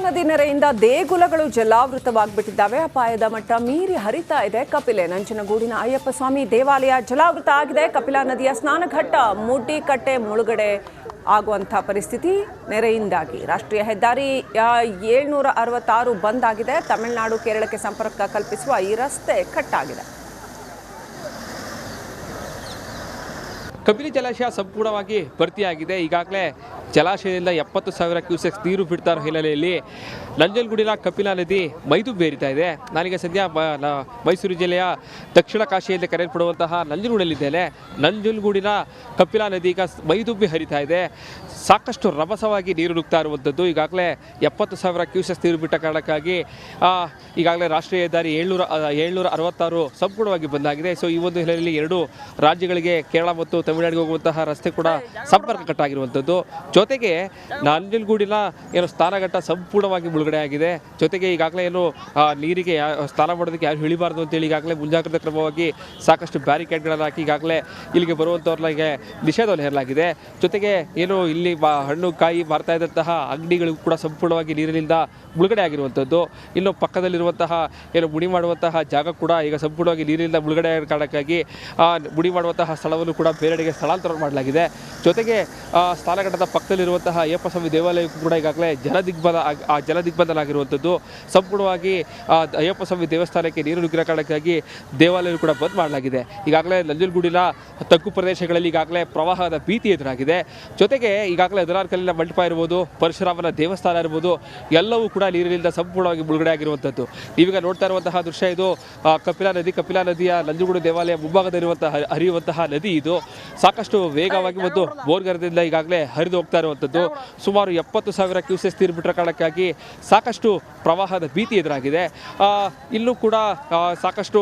ನದಿ ನೆರೆಯಿಂದ ದೇಗುಲಗಳು ಜಲಾವೃತವಾಗಿಬಿಟ್ಟಿದ್ದಾವೆ. ಅಪಾಯದ ಮಟ್ಟ ಮೀರಿ ಹರಿತಾ ಇದೆ ಕಪಿಲೆ. ನಂಜನಗೂಡಿನ ಅಯ್ಯಪ್ಪ ಸ್ವಾಮಿ ದೇವಾಲಯ ಜಲಾವೃತ ಆಗಿದೆ. ಕಪಿಲಾ ನದಿಯ ಸ್ನಾನಘಟ್ಟ ಮುಡ್ಡಿಕಟ್ಟೆ ಮುಳುಗಡೆ ಆಗುವಂಥ ಪರಿಸ್ಥಿತಿ ನೆರೆಯಿಂದಾಗಿ. ರಾಷ್ಟ್ರೀಯ ಹೆದ್ದಾರಿ 766 ಬಂದ್ ಆಗಿದೆ. ತಮಿಳುನಾಡು ಕೇರಳಕ್ಕೆ ಸಂಪರ್ಕ ಕಲ್ಪಿಸುವ ಈ ರಸ್ತೆ ಕಟ್ಟಾಗಿದೆ. ಕಬಿನಿ ಜಲಾಶಯ ಸಂಪೂರ್ಣವಾಗಿ ಭರ್ತಿಯಾಗಿದೆ. ಈಗಾಗಲೇ ಜಲಾಶಯದಿಂದ 70,000 ಕ್ಯೂಸೆಕ್ಸ್ ನೀರು ಬಿಡ್ತಾ ಇರೋ ಹಿನ್ನೆಲೆಯಲ್ಲಿ ನಂಜನಗೂಡಿನ ಕಪಿಲಾ ನದಿ ಮೈದುಂಬೇರಿತಾ ಇದೆ. ನಾನೀಗ ಸದ್ಯ ಮೈಸೂರು ಜಿಲ್ಲೆಯ ದಕ್ಷಿಣ ಕಾಶಿಯಲ್ಲಿ ಕರೆಯಲ್ಪಡುವಂತಹ ನಂಜನಗೂಡಲ್ಲಿದ್ದೇನೆ. ನಂಜನಗೂಡಿನ ಕಪಿಲಾ ನದಿ ಈಗ ಮೈದುಂಬಿ ಹರಿತಾ ಇದೆ. ಸಾಕಷ್ಟು ರಭಸವಾಗಿ ನೀರು ನುಗ್ತಾ ಇರುವಂಥದ್ದು. ಈಗಾಗಲೇ 70,000 ಕ್ಯೂಸೆಕ್ಸ್ ನೀರು ಬಿಟ್ಟ ಕಾರಣಕ್ಕಾಗಿ ಈಗಾಗಲೇ ರಾಷ್ಟ್ರೀಯ ಹೆದ್ದಾರಿ 766 ಸಂಪೂರ್ಣವಾಗಿ ಬಂದಾಗಿದೆ. ಸೊ ಈ ಒಂದು ಹಿನ್ನೆಲೆಯಲ್ಲಿ ಎರಡು ರಾಜ್ಯಗಳಿಗೆ ಕೇರಳ ಮತ್ತು ತಮಿಳುನಾಡಿಗೆ ಹೋಗುವಂತಹ ರಸ್ತೆ ಕೂಡ ಸಂಪರ್ಕ ಕಟ್ಟಾಗಿರುವಂಥದ್ದು. ಜೊತೆಗೆ ನಂಜನಗೂಡಿನ ಸ್ನಾನಘಟ್ಟ ಸಂಪೂರ್ಣವಾಗಿ ಮುಳುಗಡೆ ಆಗಿದೆ. ಜೊತೆಗೆ ಈಗಾಗಲೇ ನೀರಿಗೆ ಸ್ನಾನ ಮಾಡೋದಕ್ಕೆ ಯಾರು ಇಳಿಬಾರ್ದು ಅಂತೇಳಿ ಈಗಾಗಲೇ ಮುಂಜಾಗ್ರತಾ ಕ್ರಮವಾಗಿ ಸಾಕಷ್ಟು ಬ್ಯಾರಿಕೇಡ್ಗಳನ್ನು ಹಾಕಿ ಈಗಾಗಲೇ ಇಲ್ಲಿಗೆ ಬರುವಂಥವ್ರಿಗೆ ನಿಷೇಧವನ್ನು ಹೇರಲಾಗಿದೆ. ಜೊತೆಗೆ ಇಲ್ಲಿ ಹಣ್ಣು ಕಾಯಿ ಮಾರ್ತಾ ಇದ್ದಂತಹ ಅಂಗಡಿಗಳಿಗೂ ಕೂಡ ಸಂಪೂರ್ಣವಾಗಿ ನೀರಿನಿಂದ ಮುಳುಗಡೆ ಆಗಿರುವಂಥದ್ದು. ಇನ್ನು ಪಕ್ಕದಲ್ಲಿರುವಂತಹ ಮುಡಿ ಮಾಡುವಂತಹ ಜಾಗ ಕೂಡ ಈಗ ಸಂಪೂರ್ಣವಾಗಿ ನೀರಿನಿಂದ ಮುಳುಗಡೆ ಆದ ಕಾರಣಕ್ಕಾಗಿ ಮುಡಿ ಮಾಡುವಂತಹ ಸ್ಥಳವನ್ನು ಕೂಡ ಬೇರೆಡೆಗೆ ಸ್ಥಳಾಂತರ ಮಾಡಲಾಗಿದೆ. ಜೊತೆಗೆ ಸ್ನಾನಘಟ್ಟದ ಪಕ್ಕದಲ್ಲಿರುವಂತಹ ಅಯ್ಯಪ್ಪ ಸ್ವಾಮಿ ದೇವಾಲಯಕ್ಕೂ ಕೂಡ ಈಗಾಗಲೇ ಜಲದಿಗ್ಬಂಧನ ಆಗಿರುವಂಥದ್ದು. ಸಂಪೂರ್ಣವಾಗಿ ಅಯ್ಯಪ್ಪ ಸ್ವಾಮಿ ದೇವಸ್ಥಾನಕ್ಕೆ ನೀರು ನುಗ್ಗಿರೋ ಕಾರಣಕ್ಕಾಗಿ ದೇವಾಲಯ ಕೂಡ ಬಂದ್ ಮಾಡಲಾಗಿದೆ. ಈಗಾಗಲೇ ನಂಜನಗೂಡಿನ ತಗ್ಗು ಪ್ರದೇಶಗಳಲ್ಲಿ ಈಗಾಗಲೇ ಪ್ರವಾಹದ ಭೀತಿ ಎದುರಾಗಿದೆ. ಜೊತೆಗೆ ಈಗಾಗಲೇ ಹದಿನಾರು ಮಂಟಪ ಇರ್ಬೋದು, ಪರಶುರಾಮನ ದೇವಸ್ಥಾನ ಇರ್ಬೋದು, ಎಲ್ಲವೂ ಕೂಡ ನೀರಿನಿಂದ ಸಂಪೂರ್ಣವಾಗಿ ಮುಳುಗಡೆ ಆಗಿರುವಂಥದ್ದು. ನೀವೀಗ ನೋಡ್ತಾ ಇರುವಂತಹ ದೃಶ್ಯ ಇದು ಕಪಿಲಾ ನದಿಯ ನಂಜನಗೂಡು ದೇವಾಲಯ ಮುಂಭಾಗದಲ್ಲಿರುವಂತಹ ಹರಿಯುವಂತಹ ನದಿ. ಇದು ಸಾಕಷ್ಟು ವೇಗವಾಗಿ ಮತ್ತು ಬೋರ್ಗರದಿಂದ ಈಗಾಗಲೇ ಹರಿದು ಹೋಗ್ತಾ ಇರುವಂಥದ್ದು. ಸುಮಾರು 70,000 ಕ್ಯೂಸೆಕ್ಸ್ ನೀರು ಬಿಟ್ಟರ ಕಾರಣಕ್ಕಾಗಿ ಸಾಕಷ್ಟು ಪ್ರವಾಹದ ಭೀತಿ ಎದುರಾಗಿದೆ. ಇಲ್ಲೂ ಕೂಡ ಸಾಕಷ್ಟು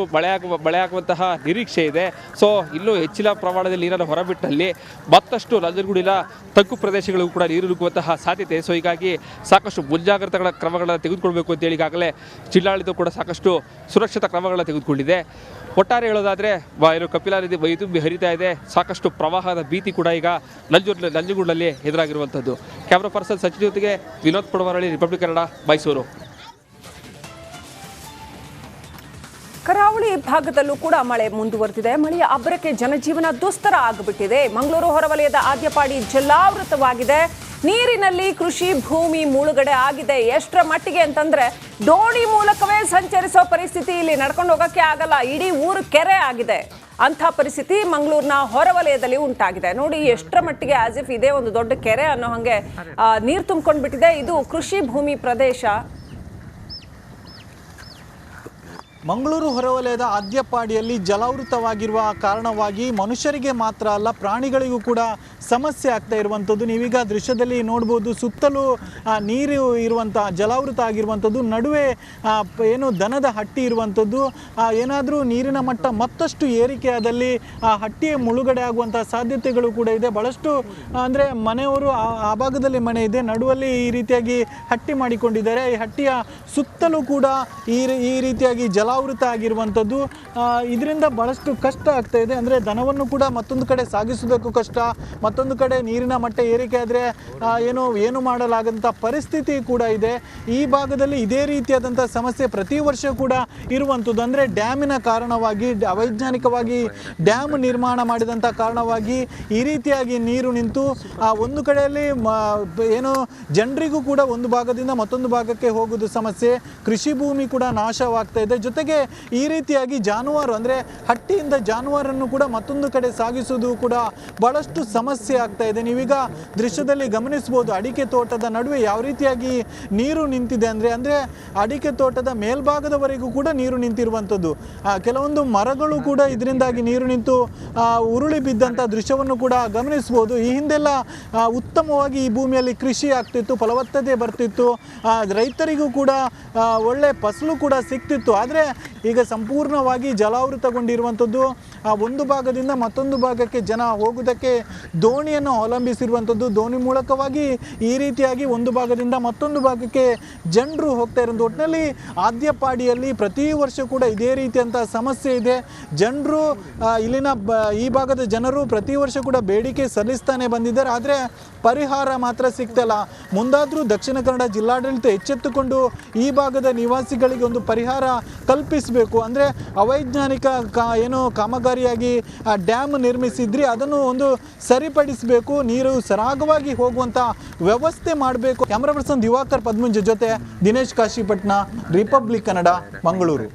ಮಳೆಯಾಗುವಂತಹ ನಿರೀಕ್ಷೆ ಇದೆ. ಸೊ ಇನ್ನೂ ಹೆಚ್ಚಿನ ಪ್ರಮಾಣದಲ್ಲಿ ನೀರನ್ನು ಹೊರಬಿಟ್ಟಲ್ಲಿ ಮತ್ತಷ್ಟು ನಂಜನಗೂಡಿನ ತಗ್ಗು ಪ್ರದೇಶಗಳಿಗೂ ಕೂಡ ನೀರು ನುಗ್ಗುವಂತಹ ಸಾಧ್ಯತೆ. ಸೊ ಹೀಗಾಗಿ ಸಾಕಷ್ಟು ಮುಂಜಾಗ್ರತಾ ಕ್ರಮಗಳನ್ನು ತೆಗೆದುಕೊಳ್ಬೇಕು ಅಂತೇಳಿ ಈಗಾಗಲೇ ಜಿಲ್ಲಾಡಳಿತ ಕೂಡ ಸಾಕಷ್ಟು ಸುರಕ್ಷತಾ ಕ್ರಮಗಳನ್ನು ತೆಗೆದುಕೊಂಡಿದೆ. ಒಟ್ಟಾರೆ ಹೇಳೋದಾದರೆ ಕಪಿಲಾ ನದಿ ಮೈದುಂಬಿ ಹರಿತಾ ಇದೆ. ಸಾಕಷ್ಟು ಪ್ರವಾಹದ ಭೀತಿ ಕೂಡ ಈಗ ನಂಜನಗೂಡಿನಲ್ಲಿ ಎದುರಾಗಿರುವಂಥದ್ದು. ಕ್ಯಾಮ್ರಾ ಪರ್ಸನ್ ಸಚಿನ್ ಜೊತೆಗೆ ವಿನೋದ್ ಪಡವರಳ್ಳಿ, ರಿಪಬ್ಲಿಕ್ ಕನ್ನಡ, ಮೈಸೂರು. ಕರಾವಳಿ ಭಾಗದಲ್ಲೂ ಕೂಡ ಮಳೆ ಮುಂದುವರೆದಿದೆ. ಮಳೆಯ ಅಬ್ಬರಕ್ಕೆ ಜನಜೀವನ ದುಸ್ತರ ಆಗಿಬಿಟ್ಟಿದೆ. ಮಂಗಳೂರು ಹೊರವಲಯದ ಆದ್ಯಪಾಡಿ ಜಲಾವೃತವಾಗಿದೆ. ನೀರಿನಲ್ಲಿ ಕೃಷಿ ಭೂಮಿ ಮುಳುಗಡೆ ಆಗಿದೆ. ಎಷ್ಟರ ಮಟ್ಟಿಗೆ ಅಂತಂದ್ರೆ ದೋಣಿ ಮೂಲಕವೇ ಸಂಚರಿಸೋ ಪರಿಸ್ಥಿತಿ, ಇಲ್ಲಿ ನಡ್ಕೊಂಡು ಹೋಗೋಕ್ಕೆ ಆಗಲ್ಲ. ಇಡೀ ಊರು ಕೆರೆ ಆಗಿದೆ. ಅಂಥ ಪರಿಸ್ಥಿತಿ ಮಂಗಳೂರಿನ ಹೊರವಲಯದಲ್ಲಿ ಉಂಟಾಗಿದೆ. ನೋಡಿ ಎಷ್ಟರ ಮಟ್ಟಿಗೆ ಆಸ್ ಇಫ್ ಇದೇ ಒಂದು ದೊಡ್ಡ ಕೆರೆ ಅನ್ನೋ ಹಾಗೆ ನೀರು ತುಂಬಿಕೊಂಡು ಬಿಟ್ಟಿದೆ. ಇದು ಕೃಷಿ ಭೂಮಿ ಪ್ರದೇಶ. ಮಂಗಳೂರು ಹೊರವಲಯದ ಆದ್ಯಪಾಡಿಯಲ್ಲಿ ಜಲಾವೃತವಾಗಿರುವ ಕಾರಣವಾಗಿ ಮನುಷ್ಯರಿಗೆ ಮಾತ್ರ ಅಲ್ಲ, ಪ್ರಾಣಿಗಳಿಗೂ ಕೂಡ ಸಮಸ್ಯೆ ಆಗ್ತಾ ಇರುವಂಥದ್ದು. ನೀವೀಗ ದೃಶ್ಯದಲ್ಲಿ ನೋಡ್ಬೋದು, ಸುತ್ತಲೂ ನೀರು ಇರುವಂಥ ಜಲಾವೃತ ಆಗಿರುವಂಥದ್ದು. ನಡುವೆ ದನದ ಹಟ್ಟಿ ಇರುವಂಥದ್ದು. ಏನಾದರೂ ನೀರಿನ ಮಟ್ಟ ಮತ್ತಷ್ಟು ಏರಿಕೆಯಾದಲ್ಲಿ ಆ ಹಟ್ಟಿಯೇ ಮುಳುಗಡೆ ಆಗುವಂಥ ಸಾಧ್ಯತೆಗಳು ಕೂಡ ಇದೆ. ಭಾಳಷ್ಟು ಅಂದರೆ ಮನೆಯವರು ಆ ಭಾಗದಲ್ಲಿ ಮನೆ ಇದೆ, ನಡುವಲ್ಲಿ ಈ ರೀತಿಯಾಗಿ ಹಟ್ಟಿ ಮಾಡಿಕೊಂಡಿದ್ದಾರೆ. ಈ ಹಟ್ಟಿಯ ಸುತ್ತಲೂ ಕೂಡ ಈ ರೀತಿಯಾಗಿ ಜಲಾವೃತ ಆಗಿರುವಂಥದ್ದು. ಇದರಿಂದ ಭಾಳಷ್ಟು ಕಷ್ಟ ಆಗ್ತಾ ಇದೆ. ಅಂದರೆ ದನವನ್ನು ಕೂಡ ಮತ್ತೊಂದು ಕಡೆ ಸಾಗಿಸಬೇಕು ಕಷ್ಟ, ಮತ್ತೊಂದು ಕಡೆ ನೀರಿನ ಮಟ್ಟ ಏರಿಕೆ ಆದರೆ ಏನು ಮಾಡಲಾಗಂಥ ಪರಿಸ್ಥಿತಿ ಕೂಡ ಇದೆ. ಈ ಭಾಗದಲ್ಲಿ ಇದೇ ರೀತಿಯಾದಂಥ ಸಮಸ್ಯೆ ಪ್ರತಿ ವರ್ಷ ಕೂಡ ಇರುವಂಥದ್ದು. ಅಂದರೆ ಡ್ಯಾಮಿನ ಕಾರಣವಾಗಿ, ಅವೈಜ್ಞಾನಿಕವಾಗಿ ಡ್ಯಾಮ್ ನಿರ್ಮಾಣ ಮಾಡಿದಂಥ ಕಾರಣವಾಗಿ ಈ ರೀತಿಯಾಗಿ ನೀರು ನಿಂತು ಒಂದು ಕಡೆಯಲ್ಲಿ ಜನರಿಗೂ ಕೂಡ ಒಂದು ಭಾಗದಿಂದ ಮತ್ತೊಂದು ಭಾಗಕ್ಕೆ ಹೋಗೋದು ಸಮಸ್ಯೆ. ಕೃಷಿ ಭೂಮಿ ಕೂಡ ನಾಶವಾಗ್ತಾ ಇದೆ. ಜೊತೆಗೆ ಈ ರೀತಿಯಾಗಿ ಜಾನುವಾರು ಅಂದರೆ ಹಟ್ಟಿಯಿಂದ ಜಾನುವಾರನ್ನು ಕೂಡ ಮತ್ತೊಂದು ಕಡೆ ಸಾಗಿಸುವುದು ಕೂಡ ಬಹಳಷ್ಟು ಸಮಸ್ಯೆ ಆಗ್ತಾ ಇದೆ. ನೀವೀಗ ದೃಶ್ಯದಲ್ಲಿ ಗಮನಿಸಬಹುದು, ಅಡಿಕೆ ತೋಟದ ನಡುವೆ ಯಾವ ರೀತಿಯಾಗಿ ನೀರು ನಿಂತಿದೆ ಅಂದರೆ ಅಡಿಕೆ ತೋಟದ ಮೇಲ್ಭಾಗದವರೆಗೂ ಕೂಡ ನೀರು ನಿಂತಿರುವಂಥದ್ದು. ಕೆಲವೊಂದು ಮರಗಳು ಕೂಡ ಇದರಿಂದಾಗಿ ನೀರು ನಿಂತು ಉರುಳಿ ಬಿದ್ದಂಥ ದೃಶ್ಯವನ್ನು ಕೂಡ ಗಮನಿಸಬಹುದು. ಈ ಹಿಂದೆಲ್ಲ ಉತ್ತಮವಾಗಿ ಈ ಭೂಮಿಯಲ್ಲಿ ಕೃಷಿ ಆಗ್ತಿತ್ತು, ಫಲವತ್ತತೆ ಬರ್ತಿತ್ತು, ರೈತರಿಗೂ ಕೂಡ ಒಳ್ಳೆ ಫಸಲು ಕೂಡ ಸಿಗ್ತಿತ್ತು. ಆದರೆ ಈಗ ಸಂಪೂರ್ಣವಾಗಿ ಜಲಾವೃತಗೊಂಡಿರುವಂಥದ್ದು. ಒಂದು ಭಾಗದಿಂದ ಮತ್ತೊಂದು ಭಾಗಕ್ಕೆ ಜನ ಹೋಗುವುದಕ್ಕೆ ದೋಣಿಯನ್ನು ಅವಲಂಬಿಸಿರುವಂಥದ್ದು. ದೋಣಿ ಮೂಲಕವಾಗಿ ಈ ರೀತಿಯಾಗಿ ಒಂದು ಭಾಗದಿಂದ ಮತ್ತೊಂದು ಭಾಗಕ್ಕೆ ಜನರು ಹೋಗ್ತಾ ಇರೋದು. ಒಟ್ಟಿನಲ್ಲಿ ಆದ್ಯಪಾಡಿಯಲ್ಲಿ ಪ್ರತಿ ವರ್ಷ ಕೂಡ ಇದೇ ರೀತಿಯಂಥ ಸಮಸ್ಯೆ ಇದೆ. ಜನರು ಇಲ್ಲಿನ ಈ ಭಾಗದ ಜನರು ಪ್ರತಿ ವರ್ಷ ಕೂಡ ಬೇಡಿಕೆ ಸಲ್ಲಿಸ್ತಾನೆ ಬಂದಿದ್ದಾರೆ. ಆದರೆ ಪರಿಹಾರ ಮಾತ್ರ ಸಿಗ್ತಲ್ಲ. ಮುಂದಾದರೂ ದಕ್ಷಿಣ ಕನ್ನಡ ಜಿಲ್ಲಾಡಳಿತ ಎಚ್ಚೆತ್ತುಕೊಂಡು ಈ ಭಾಗದ ನಿವಾಸಿಗಳಿಗೆ ಒಂದು ಪರಿಹಾರ ಕಲ್ಪಿಸಬೇಕು. ಅಂದರೆ ಅವೈಜ್ಞಾನಿಕ ಏನು ಕಾಮಗಾರಿಯಾಗಿ ಡ್ಯಾಮ್ ನಿರ್ಮಿಸಿದ್ರಿ ಅದನ್ನು ಒಂದು ಸರಿಪಡಿಸಬೇಕು. ನೀರು ಸರಾಗವಾಗಿ ಹೋಗುವಂಥ ವ್ಯವಸ್ಥೆ ಮಾಡಬೇಕು. ಕ್ಯಾಮ್ರಾ ಪರ್ಸನ್ ದಿವಾಕರ್ ಪದ್ಮಂಜ ಜೊತೆ ದಿನೇಶ್ ಕಾಶಿಪಟ್ನ, ರಿಪಬ್ಲಿಕ್ ಕನ್ನಡ, ಮಂಗಳೂರು.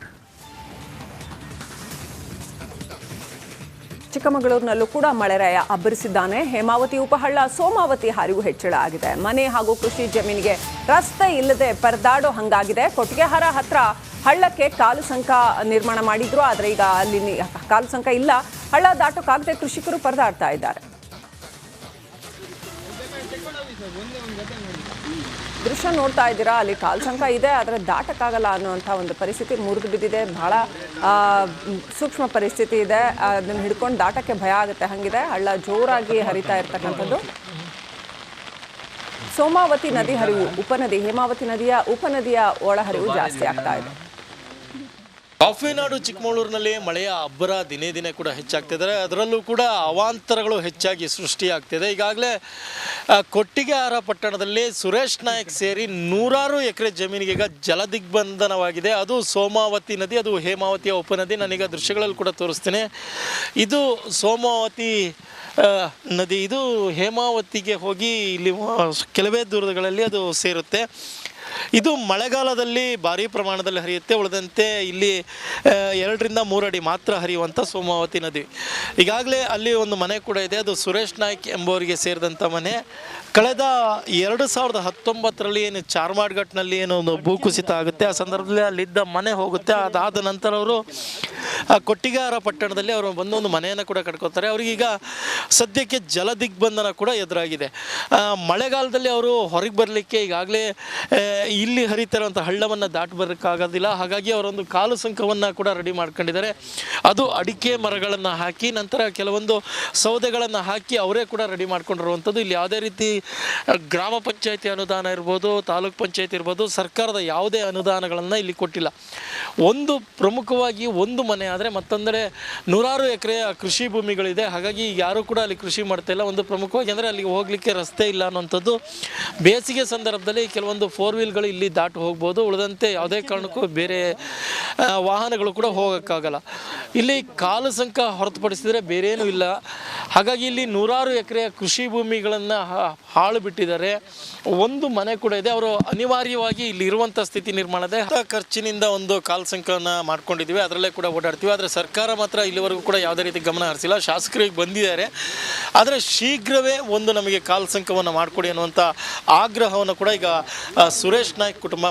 ಚಿಕ್ಕಮಗಳೂರಿನಲ್ಲೂ ಕೂಡ ಮಳೆರಾಯ ಅಬ್ಬರಿಸಿದ್ದಾನೆ. ಹೇಮಾವತಿ ಉಪಹಳ್ಳ ಸೋಮಾವತಿ ಹರಿವು ಹೆಚ್ಚಳ ಆಗಿದೆ. ಮನೆ ಹಾಗೂ ಕೃಷಿ ಜಮೀನಿಗೆ ರಸ್ತೆ ಇಲ್ಲದೆ ಪರದಾಡೋ ಹಂಗಾಗಿದೆ. ಕೊಟ್ಟಿಗೆಹಾರ ಹತ್ರ ಹಳ್ಳಕ್ಕೆ ಕಾಲು ಸಂಕ ನಿರ್ಮಾಣ ಮಾಡಿದ್ರು, ಆದರೆ ಈಗ ಅಲ್ಲಿ ಕಾಲು ಸಂಕ ಇಲ್ಲ. ಹಳ್ಳ ದಾಟೋಕ್ಕಾಗದೆ ಕೃಷಿಕರು ಪರದಾಡ್ತಾ ಇದ್ದಾರೆ. ದೃಶ್ಯ ನೋಡ್ತಾ ಇದ್ದೀರಾ, ಅಲ್ಲಿ ಕಾಲು ಸಂಕ ಇದೆ, ಆದರೆ ದಾಟಕ್ಕಾಗಲ್ಲ ಅನ್ನುವಂಥ ಒಂದು ಪರಿಸ್ಥಿತಿ ಮುರಿದು ಬಿದ್ದಿದೆ. ಬಹಳ ಸೂಕ್ಷ್ಮ ಪರಿಸ್ಥಿತಿ ಇದೆ. ಅದನ್ನು ಹಿಡ್ಕೊಂಡು ದಾಟಕ್ಕೆ ಭಯ ಆಗುತ್ತೆ ಹಂಗಿದೆ. ಹಳ್ಳ ಜೋರಾಗಿ ಹರಿತಾ ಇರ್ತಕ್ಕಂಥದ್ದು. ಸೋಮಾವತಿ ನದಿ ಹರಿವು ಉಪನದಿ, ಹೇಮಾವತಿ ನದಿಯ ಉಪನದಿಯ ಒಳಹರಿವು ಜಾಸ್ತಿ ಆಗ್ತಾ ಇದೆ. ಕಾಫಿನಾಡು ಚಿಕ್ಕಮಗಳೂರಿನಲ್ಲಿ ಮಳೆಯ ಅಬ್ಬರ ದಿನೇ ದಿನೇ ಕೂಡ ಹೆಚ್ಚಾಗ್ತಿದ್ದಾರೆ. ಅದರಲ್ಲೂ ಕೂಡ ಅವಾಂತರಗಳು ಹೆಚ್ಚಾಗಿ ಸೃಷ್ಟಿಯಾಗ್ತಿದೆ. ಈಗಾಗಲೇ ಕೊಟ್ಟಿಗೆಹಾರ ಪಟ್ಟಣದಲ್ಲಿ ಸುರೇಶ್ ನಾಯಕ್ ಸೇರಿ ನೂರಾರು ಎಕರೆ ಜಮೀನಿಗೆ ಈಗ ಜಲದಿಗ್ಬಂಧನವಾಗಿದೆ. ಅದು ಸೋಮಾವತಿ ನದಿ, ಅದು ಹೇಮಾವತಿಯ ಉಪನದಿ. ನಾನೀಗ ದೃಶ್ಯಗಳಲ್ಲಿ ಕೂಡ ತೋರಿಸ್ತೀನಿ. ಇದು ಸೋಮಾವತಿ ನದಿ, ಇದು ಹೇಮಾವತಿಗೆ ಹೋಗಿ ಇಲ್ಲಿ ಕೆಲವೇ ದೂರಗಳಲ್ಲಿ ಅದು ಸೇರುತ್ತೆ. ಇದು ಮಳೆಗಾಲದಲ್ಲಿ ಭಾರೀ ಪ್ರಮಾಣದಲ್ಲಿ ಹರಿಯುತ್ತೆ. ಉಳಿದಂತೆ ಇಲ್ಲಿ 2 ರಿಂದ 3 ಅಡಿ ಮಾತ್ರ ಹರಿಯುವಂಥ ಸೋಮಾವತಿ ನದಿ. ಈಗಾಗಲೇ ಅಲ್ಲಿ ಒಂದು ಮನೆ ಕೂಡ ಇದೆ. ಅದು ಸುರೇಶ್ ನಾಯ್ಕ್ ಎಂಬುವರಿಗೆ ಸೇರಿದಂಥ ಮನೆ. ಕಳೆದ 2019ರಲ್ಲಿ ಏನು ಚಾರ್ಮಾಡ್ಘಟ್ನಲ್ಲಿ ಏನೋ ಒಂದು ಭೂಕುಸಿತ ಆಗುತ್ತೆ. ಆ ಸಂದರ್ಭದಲ್ಲಿ ಅಲ್ಲಿದ್ದ ಮನೆ ಹೋಗುತ್ತೆ. ಅದಾದ ನಂತರ ಅವರು ಕೊಟ್ಟಿಗೆಹಾರ ಪಟ್ಟಣದಲ್ಲಿ ಅವರು ಬಂದೊಂದು ಮನೆಯನ್ನು ಕೂಡ ಕಟ್ಕೋತಾರೆ. ಅವರಿಗೀಗ ಸದ್ಯಕ್ಕೆ ಜಲದಿಗ್ಬಂಧನ ಕೂಡ ಎದುರಾಗಿದೆ. ಮಳೆಗಾಲದಲ್ಲಿ ಅವರು ಹೊರಗೆ ಬರಲಿಕ್ಕೆ ಈಗಾಗಲೇ ಇಲ್ಲಿ ಹರಿತಿರುವಂಥ ಹಳ್ಳವನ್ನು ದಾಟಿ ಬರೋಕ್ಕಾಗೋದಿಲ್ಲ. ಹಾಗಾಗಿ ಅವರೊಂದು ಕಾಲು ಸಂಕವನ್ನು ಕೂಡ ರೆಡಿ ಮಾಡ್ಕೊಂಡಿದ್ದಾರೆ. ಅದು ಅಡಿಕೆ ಮರಗಳನ್ನು ಹಾಕಿ, ನಂತರ ಕೆಲವೊಂದು ಸೌದೆಗಳನ್ನು ಹಾಕಿ ಅವರೇ ಕೂಡ ರೆಡಿ ಮಾಡ್ಕೊಂಡಿರುವಂಥದ್ದು. ಇಲ್ಲಿ ಯಾವುದೇ ರೀತಿ ಗ್ರಾಮ ಪಂಚಾಯತಿ ಅನುದಾನ ಇರ್ಬೋದು, ತಾಲೂಕ್ ಪಂಚಾಯತಿ ಇರ್ಬೋದು, ಸರ್ಕಾರದ ಯಾವುದೇ ಅನುದಾನಗಳನ್ನು ಇಲ್ಲಿ ಕೊಟ್ಟಿಲ್ಲ. ಒಂದು ಪ್ರಮುಖವಾಗಿ ಒಂದು ಮನೆ ಆದರೆ ಮತ್ತೊಂದೆಡೆ ನೂರಾರು ಎಕರೆಯ ಕೃಷಿ ಭೂಮಿಗಳಿದೆ. ಹಾಗಾಗಿ ಯಾರೂ ಕೂಡ ಅಲ್ಲಿ ಕೃಷಿ ಮಾಡ್ತಾ ಇಲ್ಲ. ಒಂದು ಪ್ರಮುಖವಾಗಿ ಅಂದರೆ ಅಲ್ಲಿಗೆ ಹೋಗಲಿಕ್ಕೆ ರಸ್ತೆ ಇಲ್ಲ ಅನ್ನೋಂಥದ್ದು. ಬೇಸಿಗೆ ಸಂದರ್ಭದಲ್ಲಿ ಕೆಲವೊಂದು 4 ವೀಲ್ಗಳು ಇಲ್ಲಿ ದಾಟಿ ಹೋಗ್ಬೋದು. ಉಳಿದಂತೆ ಯಾವುದೇ ಕಾರಣಕ್ಕೂ ಬೇರೆ ವಾಹನಗಳು ಕೂಡ ಹೋಗೋಕ್ಕಾಗಲ್ಲ. ಇಲ್ಲಿ ಕಾಲು ಸಂಕ ಹೊರತುಪಡಿಸಿದರೆ ಬೇರೇನೂ ಇಲ್ಲ. ಹಾಗಾಗಿ ಇಲ್ಲಿ ನೂರಾರು ಎಕರೆಯ ಕೃಷಿ ಭೂಮಿಗಳನ್ನು ಹಾಳು ಬಿಟ್ಟಿದ್ದಾರೆ. ಒಂದು ಮನೆ ಕೂಡ ಇದೆ. ಅವರು ಅನಿವಾರ್ಯವಾಗಿ ಇಲ್ಲಿ ಇರುವಂಥ ಸ್ಥಿತಿ ನಿರ್ಮಾಣ ಇದೆ. ಖರ್ಚಿನಿಂದ ಒಂದು ಕಾಲು ಸಂಕವನ್ನು ಮಾಡ್ಕೊಂಡಿದ್ದೀವಿ, ಅದರಲ್ಲೇ ಕೂಡ ಓಡಾಡ್ತೀವಿ. ಆದರೆ ಸರ್ಕಾರ ಮಾತ್ರ ಇಲ್ಲಿವರೆಗೂ ಕೂಡ ಯಾವುದೇ ರೀತಿ ಗಮನ ಹರಿಸಿಲ್ಲ. ಶಾಸಕರಿಗೆ ಬಂದಿದ್ದಾರೆ, ಆದರೆ ಶೀಘ್ರವೇ ಒಂದು ನಮಗೆ ಕಾಲು ಸಂಕವನ್ನು ಮಾಡಿಕೊಡಿ ಅನ್ನುವಂಥ ಆಗ್ರಹವನ್ನು ಕೂಡ ಈಗ ಸುರೇಶ್ ನಾಯ್ಕ್ ಕುಟುಂಬ